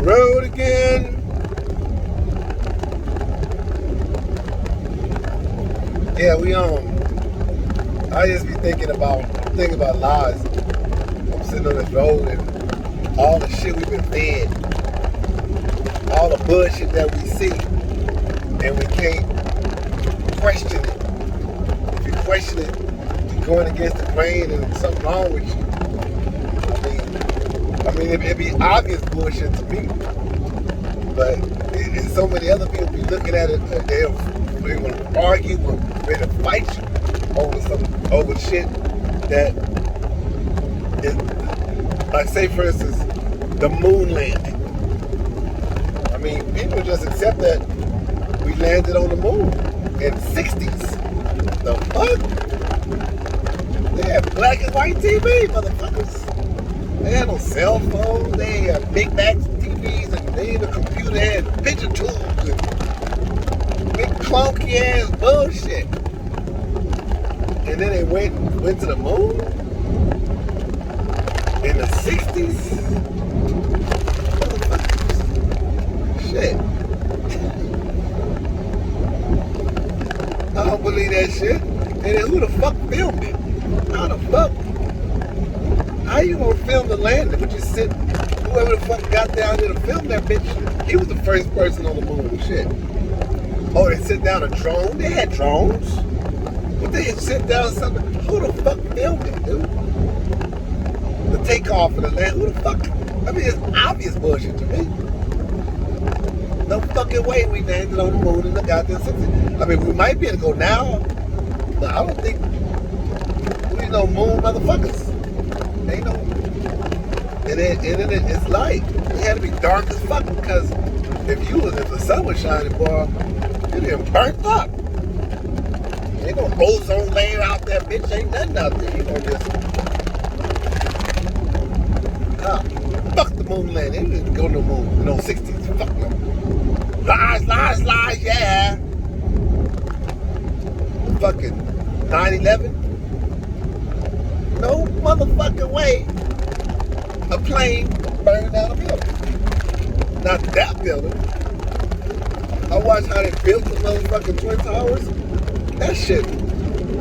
road again. Yeah, I just be thinking about lies. I'm sitting on this road and all the shit we've been fed, all the bullshit that we see, and we can't question it. If you question it, you're going against the grain and there's something wrong with you. I mean, it'd be obvious bullshit to me, but so many other people be looking at it. They're going to argue or ready to fight you over shit that is, like, say for instance, the moon landing. I mean, people just accept that we landed on the moon in the 60s. The fuck? They had black and white TV, motherfuckers. They had no cell phones. They had big back TVs, and they had a computer. They had picture tubes and big clunky ass bullshit. And then they went to the moon in the 60s. Shit. I don't believe that shit. And then who the fuck filmed it? How the fuck? How you gonna film the landing? But you sit, whoever the fuck got down there to film that bitch, he was the first person on the moon. Shit. Oh, they sit down a drone? They had drones. But they had sit down something. Who the fuck filmed it, dude? The takeoff of the land. Who the fuck? I mean, it's obvious bullshit to me. No fucking way we landed on the moon in the goddamn 60s. I mean, we might be able to go now, but I don't think we no moon motherfuckers. Ain't no. And then it's light. It had to be dark as fuck because if the sun was shining, boy, you'd been burnt up. Ain't no ozone layer out there, bitch. Ain't nothing out there. You know, just fuck the moon landing. They didn't go to the moon in the 60s. Fuck them. Lies, yeah. Fucking 9/11. No motherfucking way a plane burned down a building. Not that building. I watched how they built the motherfucking Twin Towers. That shit,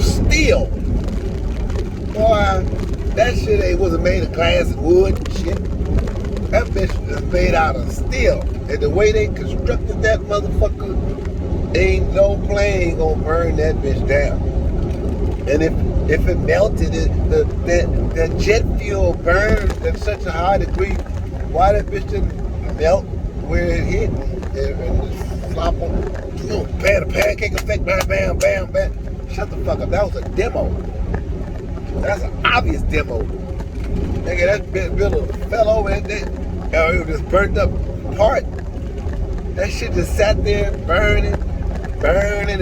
steel. Boy, that shit wasn't made of glass and wood and shit. That bitch is made out of steel. And the way they constructed that motherfucker, ain't no plane gonna burn that bitch down. And if it melted, that jet fuel burned at such a high degree, why that bitch didn't melt where it hit and just flop on? Bam, the pancake effect, bam, bam, bam, bam. Shut the fuck up. That was a demo. That's an obvious demo. Nigga, that building fell over and it was just burnt up apart. That shit just sat there burning until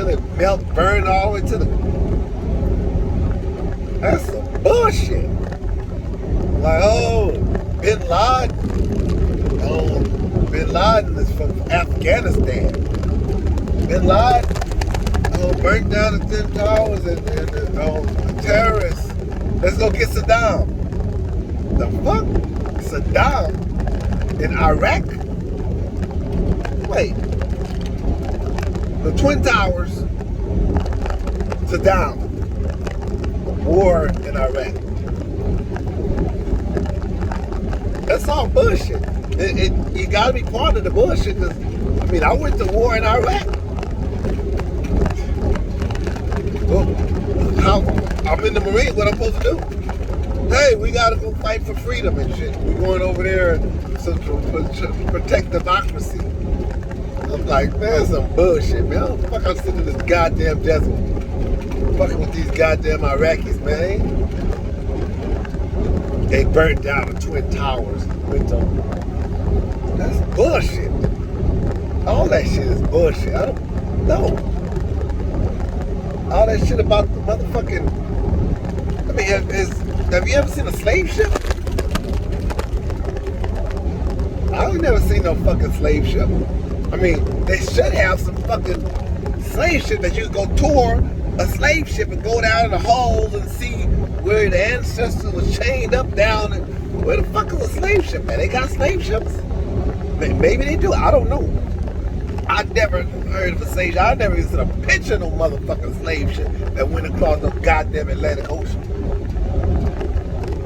it burned all the way to the. That's some bullshit. Like, Bin Laden. Bin Laden is from Afghanistan. Bin Laden burnt down the Twin Towers and the terrorists. Let's go get Saddam. The fuck? Saddam in Iraq? Wait. The Twin Towers, Saddam, war in Iraq. That's all bullshit. You gotta be part of the bullshit. Cause, I mean, I went to war in Iraq. Well, I'm in the Marines. What I'm supposed to do? Hey, we gotta go fight for freedom and shit. We're going over there to protect democracy. I'm like, man, some bullshit, man. How the fuck I'm sitting in this goddamn desert fucking with these goddamn Iraqis, man. They burnt down the Twin Towers. That's bullshit. All that shit is bullshit. I don't know. All that shit about the motherfucking. I mean, have you ever seen a slave ship? I ain't never seen no fucking slave ship. I mean, they should have some fucking slave ship that you could go tour a slave ship and go down in the holes and see where the ancestors was chained up down and Where the fuck is a slave ship, man? They got slave ships? Maybe they do. I don't know. I never heard of a slave ship. I never even seen a picture of no motherfucking slave ship that went across the goddamn Atlantic Ocean.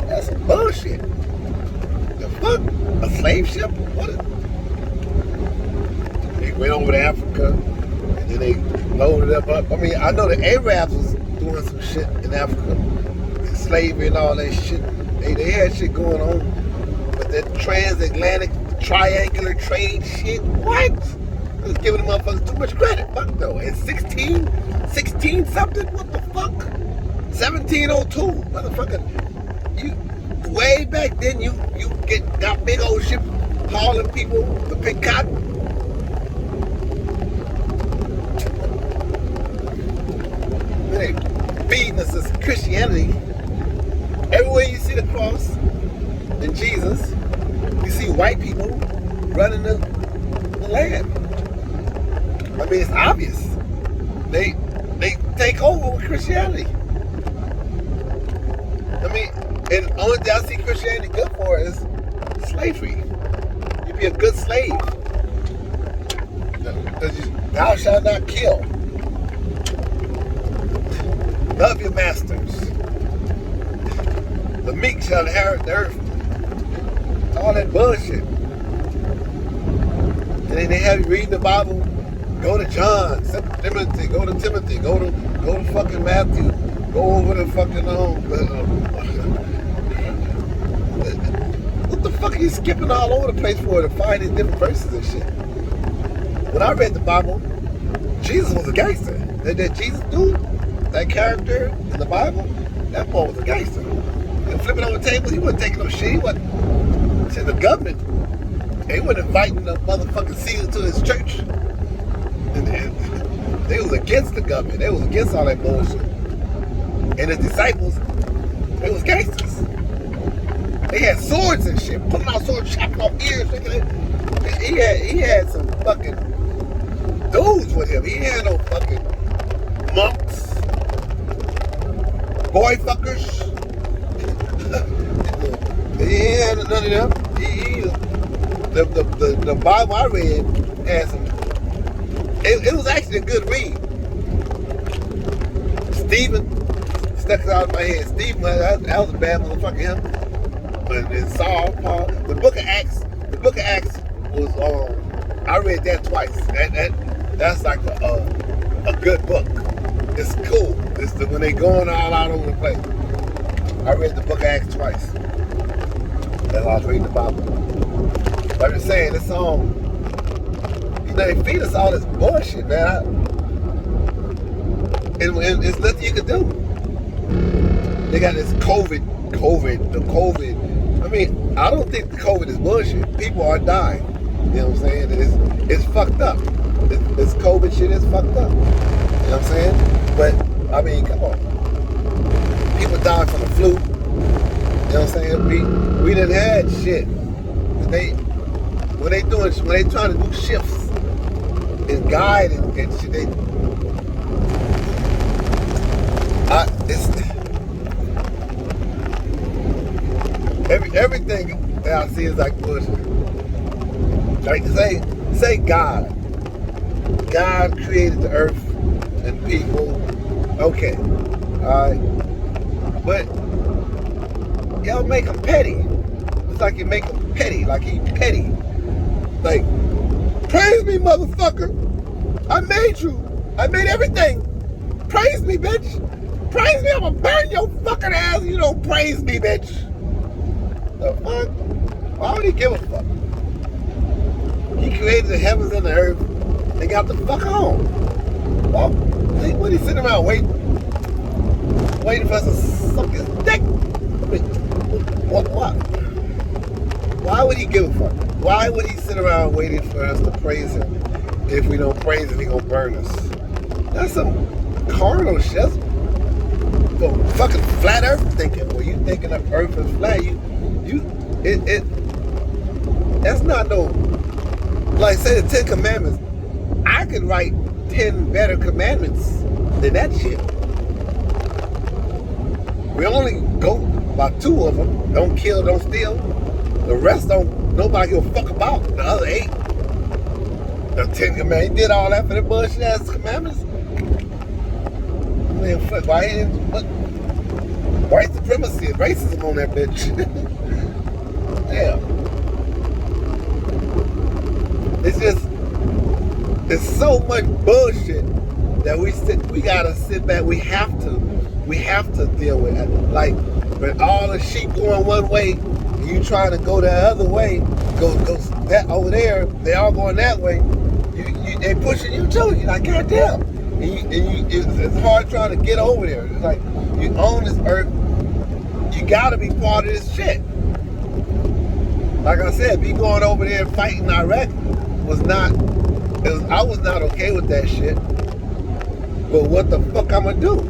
That's some bullshit. The fuck? A slave ship? What? They went over to Africa and then they loaded up. I mean, I know the Arabs was doing some shit in Africa, slavery and all that shit. They had shit going on, but that transatlantic triangular trade shit, what? I was giving the motherfuckers too much credit. Fuck though. It's 16 something? What the fuck? 1702. Motherfucker. You way back then you got big old ships hauling people to pick cotton. They feeding us this Christianity. Everywhere you see the cross and Jesus, you see white people running the land. I mean, it's obvious. They take over with Christianity. I mean, and the only thing I see Christianity good for is slavery. You be a good slave. Because thou shalt not kill. Love your masters. The meek shall inherit the earth. All that bullshit. And then they have you reading the Bible. Go to John, Timothy, go to fucking Matthew. Go over to fucking what the fuck are you skipping all over the place for to find these different verses and shit? When I read the Bible, Jesus was a gangster. That Jesus dude, that character in the Bible, that boy was a gangster. And flipping on the table, he wasn't taking no shit. He wasn't to the government. They weren't inviting the motherfucking Caesar to his church. And they was against the government. They was against all that bullshit. And his disciples, they was gangsters. They had swords and shit, pulling out swords, chopping off ears. He had some fucking dudes with him. He had no fucking monks, boy fuckers. He had none of them. The Bible I read had some. It was actually a good read. Stephen stuck it out of my head. Stephen, that was a bad motherfucker. Him. But then Saul, Paul, the Book of Acts was I read that twice. That's like a good book. It's cool. It's when they going all out over the place. I read the Book of Acts twice. That's why I was reading the Bible. But I'm just saying, this song. They feed us all this bullshit, man. And it's nothing you can do. They got this COVID. I mean, I don't think the COVID is bullshit. People are dying. You know what I'm saying? It's fucked up. This COVID shit is fucked up. You know what I'm saying? But, I mean, come on. People dying from the flu. You know what I'm saying? We done had shit. When they trying to do shifts, and guide and shit. Everything that I see is like bullshit. Like say God. God created the earth and people. Okay. Alright. But y'all make him petty. It's like you make him petty. Like he petty. Like, praise me, motherfucker. I made you. I made everything. Praise me, bitch. Praise me. I'm gonna burn your fucking ass if you don't praise me, bitch. The fuck? Why would he give a fuck? He created the heavens and the earth. They got the fuck on. Well, what he sitting around waiting for us to suck his dick? I mean, what? Why would he give a fuck? Why would he sit around waiting for us to praise him? If we don't praise him, he gonna burn us. That's some carnal shit. That's fucking flat earth thinking. When you thinking the earth is flat, that's not no, like say the 10 Commandments. I could write 10 better commandments than that shit. We only go About 2 of them. Don't kill, don't steal. The rest don't nobody give a fuck about. The other 8. The 10 commandments. He did all that for the bullshit ass commandments. Man, fuck, why ain't what? White supremacy and racism on that bitch. Yeah. It's just, it's so much bullshit that we gotta sit back. We have to deal with it. Like, when all the sheep going one way, and you trying to go the other way, go that over there, they all going that way. They pushing you too. You're like, goddamn. It's hard trying to get over there. It's like, you own this earth. You gotta be part of this shit. Like I said, me going over there and fighting Iraq I was not okay with that shit. But what the fuck I'm gonna do?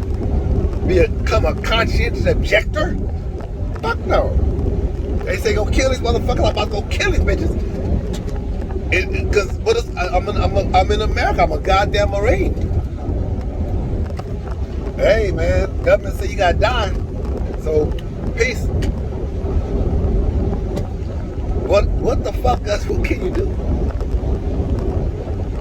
Become a conscientious objector? Fuck no. They say go kill these motherfuckers. I'm about to go kill these bitches. Because I'm in America. I'm a goddamn Marine. Hey man, government say you gotta die. So peace. What the fuck else? What can you do?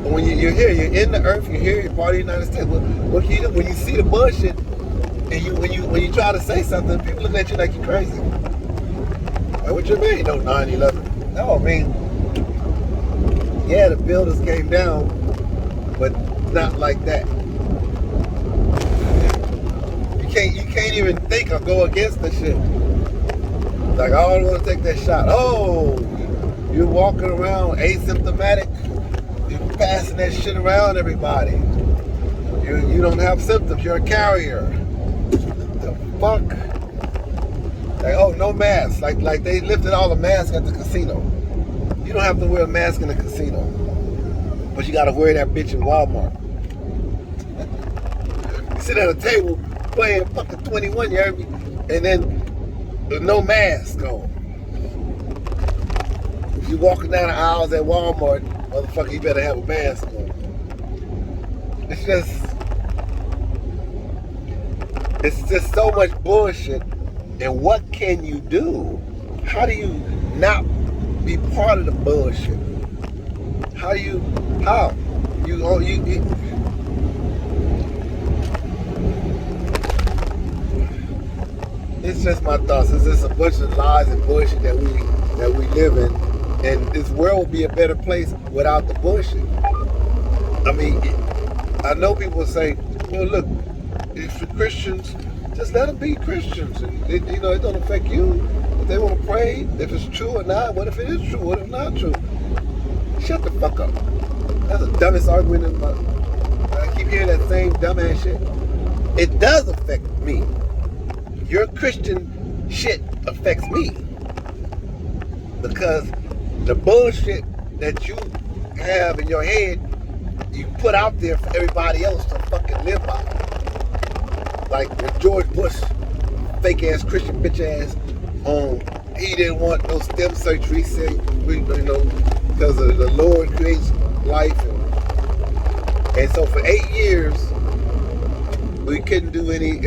When you're here, you're in the earth, you're here, you're part of the United States. What can you do? When you see the bullshit, and when you try to say something, people look at you like you're crazy. Like, what you mean? No, 9/11. No, I mean, yeah, the buildings came down, but not like that. You can't even think or go against the shit. Like, I don't want to take that shot. Oh, you're walking around asymptomatic. You're passing that shit around everybody. You don't have symptoms. You're a carrier. The fuck? Like, oh, no mask. Like they lifted all the masks at the casino. You don't have to wear a mask in the casino, but you got to wear that bitch in Walmart. You sit at a table playing fucking 21, you heard me? And then no mask on. If you're walking down the aisles at Walmart, motherfucker, you better have a mask on. It's just so much bullshit. And what can you do? How do you not be part of the bullshit? How? It's just my thoughts. It's just a bunch of lies and bullshit that we live in, and this world would be a better place without the bullshit. I mean, I know people say, well, look, if the Christians, just let them be Christians, and it don't affect you. If they want to pray, if it's true or not, what if it is true? What if not true? Shut the fuck up. That's the dumbest argument in my life. I keep hearing that same dumbass shit. It does affect me. Your Christian shit affects me, because the bullshit that you have in your head, you put out there for everybody else to fucking live by. Like when George Bush, fake ass Christian bitch ass, he didn't want no stem surgery. He said, because the Lord creates life, and so for 8 years we couldn't do any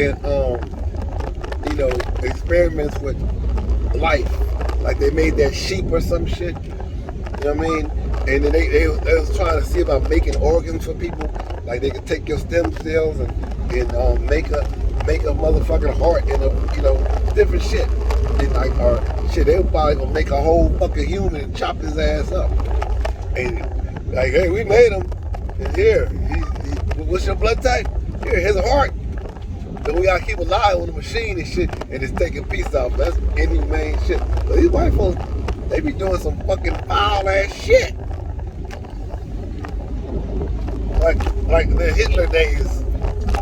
experiments with life. Like they made that sheep or some shit. You know what I mean? And then they was trying to see about making organs for people. Like they could take your stem cells and make a motherfucking heart and different shit. And they were probably gonna make a whole fucking human and chop his ass up. And like, hey, we made him. And here, what's your blood type? Here, here's a heart. Then we gotta keep alive on the machine and shit, and it's taking piece off. That's inhumane shit. But these white folks, they be doing some fucking foul ass shit. Like the Hitler days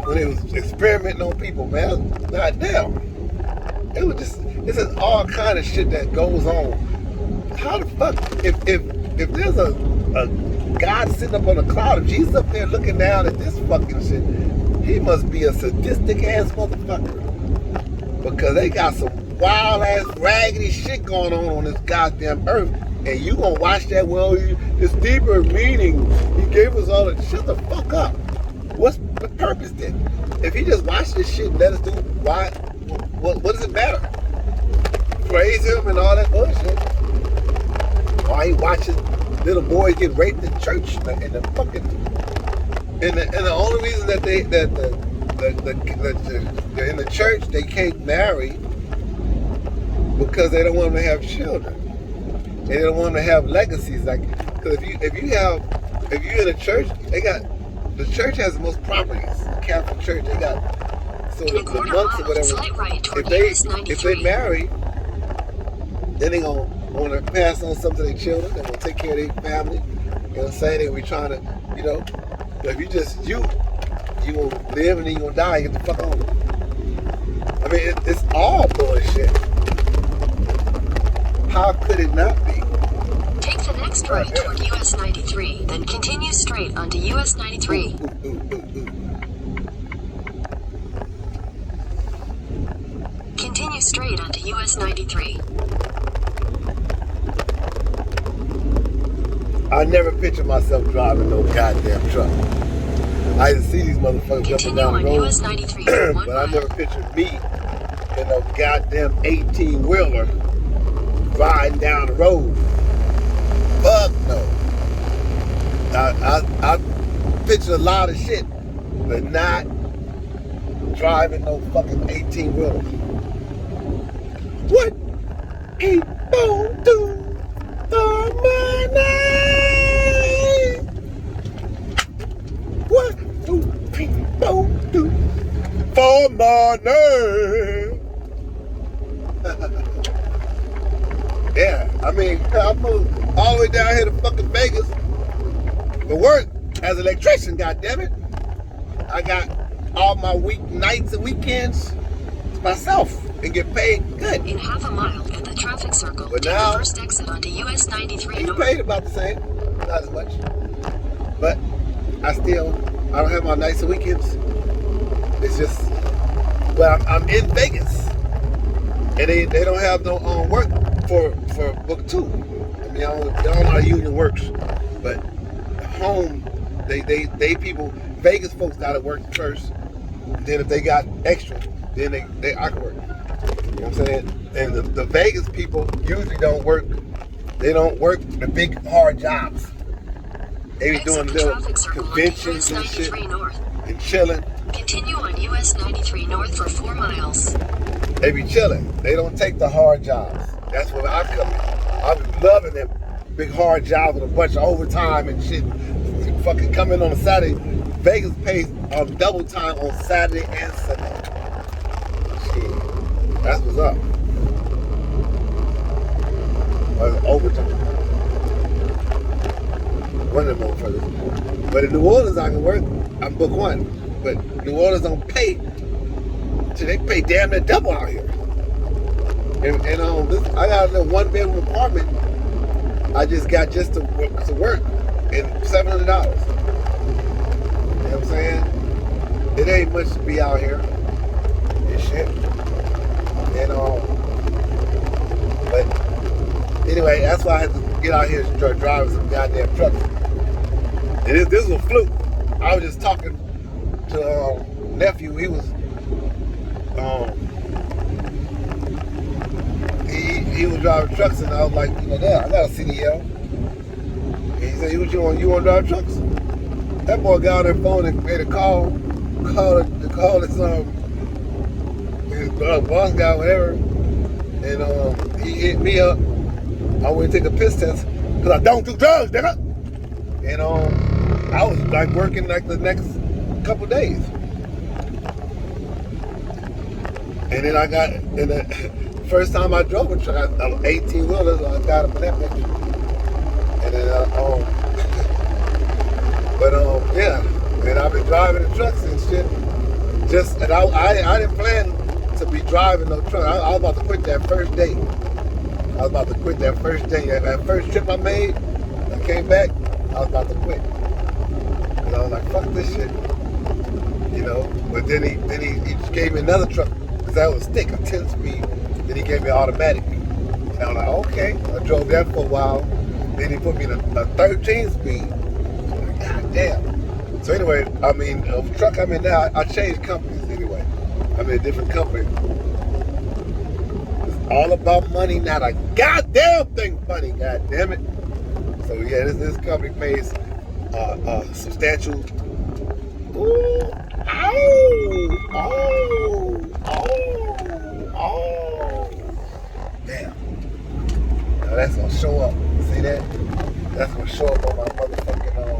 when it was experimenting on people, man. Goddamn. It's just all kind of shit that goes on. How the fuck, if there's a God sitting up on a cloud, if Jesus up there looking down at this fucking shit, he must be a sadistic ass motherfucker. Because they got some wild ass raggedy shit going on this goddamn earth. And you gonna watch that? Well, this deeper meaning. He gave us all the shut the fuck up. What's the purpose then? If he just watched this shit and let us do, why? What does it matter? praise him and all that bullshit. While he watches little boys get raped in church and the fucking and the only reason that they're in the church they can't marry because they don't want them to have children. And they don't want them to have legacies. Like, because if you're in a church, the church has the most properties. The Catholic Church, they got so the monks or whatever. If they marry, then they gonna want to pass on something to their children. They're gonna take care of their family. You know what I'm saying? They're gonna be trying to, but if you gonna live and then you gonna die. You get the fuck on. I mean, it's all bullshit. How could it not be? Take the next right toward US 93, then continue straight onto US 93. Continue straight onto US 93. I never pictured myself driving no goddamn truck. I used to see these motherfuckers jumping down the road, US 93 but I never pictured me in a goddamn 18-wheeler riding down the road. Fuck no. I picture a lot of shit, but not driving no fucking 18-wheeler. What he gon' do for money? What do people do for money? Yeah, I mean, I moved all the way down here to fucking Vegas for work as an electrician, goddammit. I got all my weeknights and weekends to myself and get paid good. In half a mile at the traffic circle, but take now, the first exit onto US 93 you North. paid about the same, not as much. But I don't have my nights and weekends. It's just, well, I'm in Vegas. And they don't have no work for book 2. I mean, I don't know how union works, but home, they people, Vegas folks gotta work first. Then if they got extra, then I can work. You know what I'm saying? And the Vegas people usually don't work. They don't work the big hard jobs. They be doing little conventions and shit and chilling. Continue on US 93 North for 4 miles. They be chilling. They don't take the hard jobs. That's where I come in. I be loving them big hard jobs with a bunch of overtime and shit. Fucking come in on a Saturday. Vegas pays double time on Saturday and Sunday. Shit. That's what's up. Overtime. One of them motherfuckers. But in New Orleans I can work. I'm book 1. But New Orleans don't pay. So they pay damn near double out here. And I got a little 1-bedroom apartment. I just got to work and $700. You know what I'm saying? It ain't much to be out here and shit. And but anyway, that's why I had to get out here and start driving some goddamn trucks. And this was a fluke. I was just talking to nephew. He was he was driving trucks, and I was like, I got a CDL. And he said, you want to drive trucks? That boy got on their phone and made a call his boss guy, whatever. And he hit me up. I went to take a piss test because I don't do drugs, nigga. And I was like working like the next couple days. And then the first time I drove a truck, I was 18-wheelers, I got up in that bitch. And then, yeah. And I've been driving the trucks and shit. And I didn't plan to be driving no truck. I was about to quit that first day. That first trip I made, I came back, I was about to quit. And I was like, fuck this shit. But then he just gave me another truck. That was thick, a 10-speed. Then he gave me automatic. And I was like, okay. I drove that for a while. Then he put me in a 13-speed. Like, God damn. So anyway, the truck I'm in now, I changed companies anyway. I'm in a different company. all about money, not a goddamn thing funny, goddamn it. So yeah, this company pays substantial. Ooh, oh. Damn. Now that's gonna show up. See that? That's gonna show up on my motherfucking damn.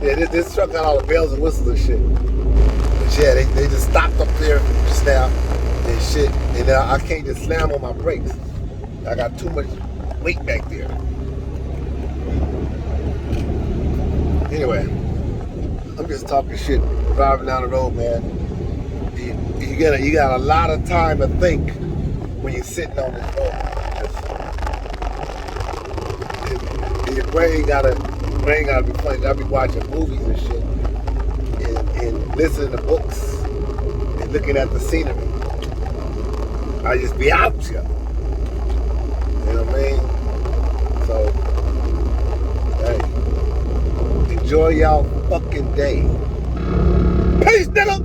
Yeah, this truck got all the bells and whistles and shit. But yeah, they just stopped up there just now and shit. And now I can't just slam on my brakes. I got too much weight back there. Anyway, I'm just talking shit driving down the road, man. You got a lot of time to think when you're sitting on this road. Your brain gotta be playing. Gotta be watching movies and shit, and listening to books and looking at the scenery. I just be out here. You know what I mean? So, hey, enjoy y'all fucking day. Peace, nigga.